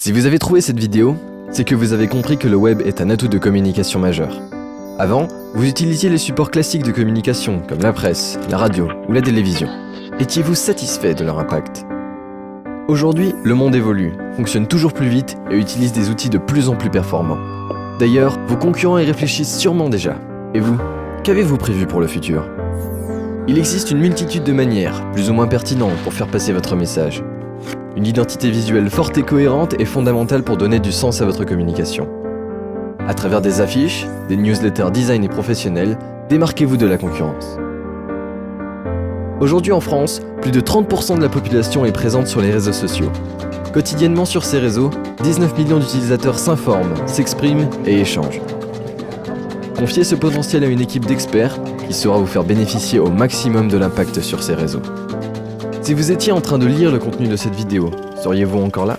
Si vous avez trouvé cette vidéo, c'est que vous avez compris que le web est un atout de communication majeur. Avant, vous utilisiez les supports classiques de communication comme la presse, la radio ou la télévision. Étiez-vous satisfait de leur impact? Aujourd'hui, le monde évolue, fonctionne toujours plus vite et utilise des outils de plus en plus performants. D'ailleurs, vos concurrents y réfléchissent sûrement déjà. Et vous, qu'avez-vous prévu pour le futur? Il existe une multitude de manières, plus ou moins pertinentes, pour faire passer votre message. Une identité visuelle forte et cohérente est fondamentale pour donner du sens à votre communication. À travers des affiches, des newsletters design et professionnels, démarquez-vous de la concurrence. Aujourd'hui en France, plus de 30% de la population est présente sur les réseaux sociaux. Quotidiennement sur ces réseaux, 19 millions d'utilisateurs s'informent, s'expriment et échangent. Confiez ce potentiel à une équipe d'experts qui saura vous faire bénéficier au maximum de l'impact sur ces réseaux. Si vous étiez en train de lire le contenu de cette vidéo, seriez-vous encore là?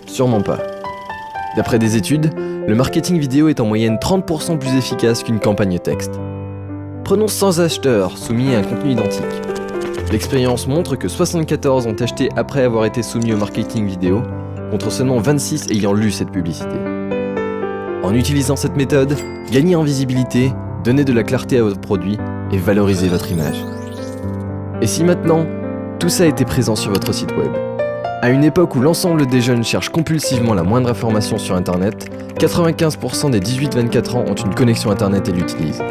Sûrement pas. D'après des études, le marketing vidéo est en moyenne 30% plus efficace qu'une campagne texte. Prenons 100 acheteurs soumis à un contenu identique. L'expérience montre que 74 ont acheté après avoir été soumis au marketing vidéo, contre seulement 26 ayant lu cette publicité. En utilisant cette méthode, gagnez en visibilité, donnez de la clarté à votre produit et valorisez votre image. Et si maintenant, tout ça était présent sur votre site web? À une époque où l'ensemble des jeunes cherchent compulsivement la moindre information sur Internet, 95% des 18-24 ans ont une connexion Internet et l'utilisent.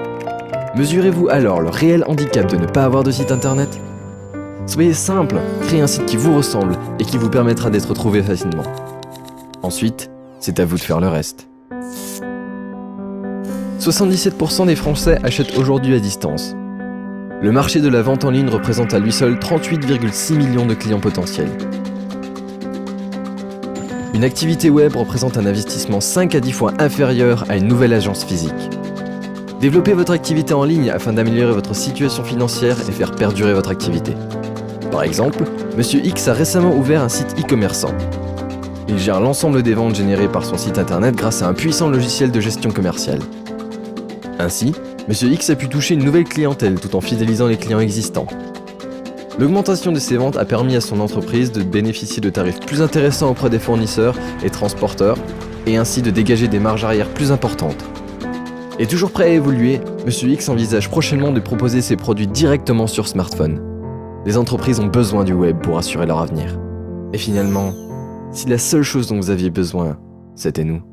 Mesurez-vous alors le réel handicap de ne pas avoir de site Internet? Soyez simple, créez un site qui vous ressemble et qui vous permettra d'être trouvé facilement. Ensuite, c'est à vous de faire le reste. 77% des Français achètent aujourd'hui à distance. Le marché de la vente en ligne représente à lui seul 38,6 millions de clients potentiels. Une activité web représente un investissement 5 à 10 fois inférieur à une nouvelle agence physique. Développez votre activité en ligne afin d'améliorer votre situation financière et faire perdurer votre activité. Par exemple, Monsieur X a récemment ouvert un site e-commerçant. Il gère l'ensemble des ventes générées par son site internet grâce à un puissant logiciel de gestion commerciale. Ainsi, Monsieur X a pu toucher une nouvelle clientèle tout en fidélisant les clients existants. L'augmentation de ses ventes a permis à son entreprise de bénéficier de tarifs plus intéressants auprès des fournisseurs et transporteurs et ainsi de dégager des marges arrière plus importantes. Et toujours prêt à évoluer, Monsieur X envisage prochainement de proposer ses produits directement sur smartphone. Les entreprises ont besoin du web pour assurer leur avenir. Et finalement, si la seule chose dont vous aviez besoin, c'était nous.